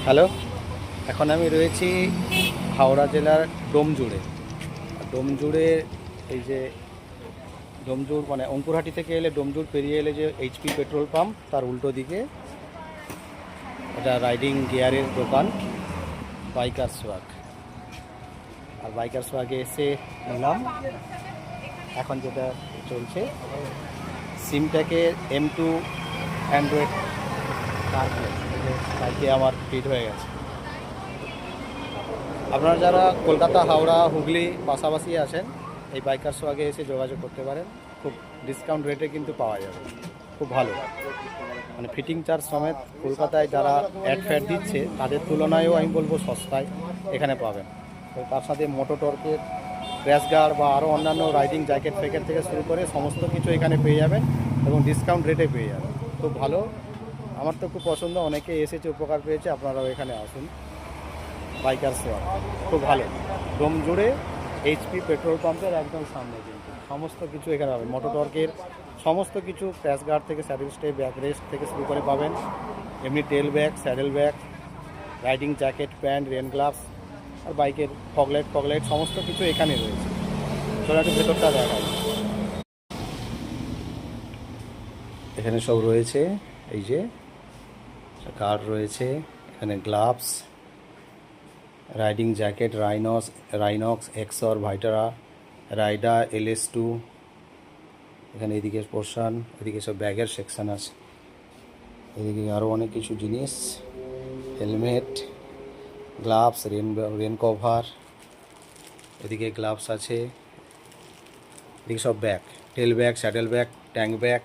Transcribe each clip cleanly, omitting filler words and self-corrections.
Hello, এখন আমি রয়েছি হাওড়া জেলার ডোমজুড়ে। ডোমজুড়ে এই যে ডোমজুড় মানে অঙ্কুরহাটি থেকে এলে ডোমজুড় পেরিয়ে এলে যে এইচপি পেট্রোল পাম্প তার উল্টো দিকে এটা রাইডিং গিয়ারের দোকান বাইকার সোয়াগ। আর বাইকার সোয়াগে এসে নিলাম এখন যেটা চলছে সিমটাকে M2 অ্যান্ড্রয়েড কারপ্লে বাইকে আমার ফিট হয়ে গেছে। আপনারা যারা কলকাতা, হাওড়া, হুগলি পাশাপাশি আছেন এই বাইকার সোয়াগে এসে যোগাযোগ করতে পারেন। খুব ডিসকাউন্ট রেটে কিন্তু পাওয়া যাবে, খুব ভালো। মানে ফিটিং চার্জ সমেত কলকাতায় যারা অ্যাড ফ্যাড দিচ্ছে তাদের তুলনায়ও আমি বলবো সস্তায় এখানে পাবেন। তো তার সাথে মোটো টর্কের ক্র্যাশ গার্ড বা আরও অন্যান্য রাইডিং জ্যাকেট ফ্যাকেট থেকে শুরু করে সমস্ত কিছু এখানে পেয়ে যাবেন এবং ডিসকাউন্ট রেটে পেয়ে যাবেন। খুব ভালো, আমার তো খুব পছন্দ, অনেকে এসেছে, উপকার পেয়েছে। আপনারাও এখানে আসুন। বাইকার সোয়াগ খুব ভালো। ডোমজুড়ে এইচপি পেট্রোল পাম্পের একদম সামনে কিন্তু সমস্ত কিছু এখানে পাবেন। মোটো টর্কের সমস্ত কিছু ক্র্যাশ গার্ড থেকে স্যাডেল স্টে, ব্যাক রেস্ট থেকে শুরু করে পাবেন। এমনি tail bag, saddle bag, riding jacket, pant, rain gloves আর বাইকের ফগলাইট সমস্ত কিছু এখানে রয়েছে। চলো একটু ভেতরটা দেখাই। এখানে সব রয়েছে, এই যে গার্ড রয়েছে, এখানে গ্লাভস, রাইডিং জ্যাকেট, রাইনক্স, এক্সর, ভাইটারা, রাইডার, LS2। এখানে এদিকে পোর্শন, এদিকে সব ব্যাগের সেকশন আছে। এদিকে আরও অনেক কিছু জিনিস, হেলমেট, গ্লাভস, রেন কভার, এদিকে গ্লাভস আছে। এদিকে সব bag, tail bag, saddle bag, tank bag.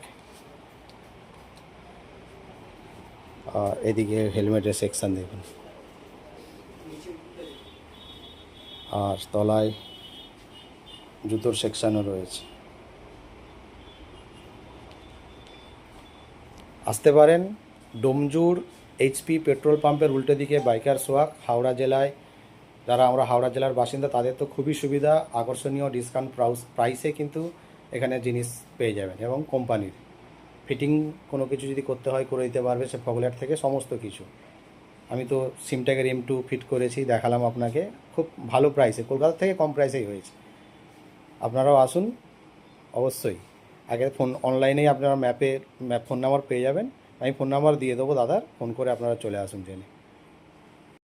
আর এদিকে হেলমেটের সেকশন দেখুন। আর তলায় জুতোর সেকশনও রয়েছে। আসতে পারেন ডোমজুড় এইচপি পেট্রোল পাম্পের উল্টো দিকে বাইকার সোয়াগ। হাওড়া জেলায় যারা আমরা হাওড়া জেলার বাসিন্দা তাদের তো খুবই সুবিধা, আকর্ষণীয় ডিসকাউন্ট প্রাইসে কিন্তু এখানে জিনিস পেয়ে যাবেন এবং কোম্পানির ফিটিং কোনো কিছু যদি করতে হয় করে দিতে পারবে, সে ফগলাইট থেকে সমস্ত কিছু। আমি তো সিমট্যাগের M2 ফিট করেছি, দেখালাম আপনাকে, খুব ভালো প্রাইসে, কলকাতা থেকে কম প্রাইসেই হয়েছে। আপনারাও আসুন অবশ্যই। আগে অনলাইনেই আপনারা ম্যাপ ফোন নাম্বার পেয়ে যাবেন, আমি ফোন নাম্বার দিয়ে দেবো দাদার, ফোন করে আপনারা চলে আসুন জেনে।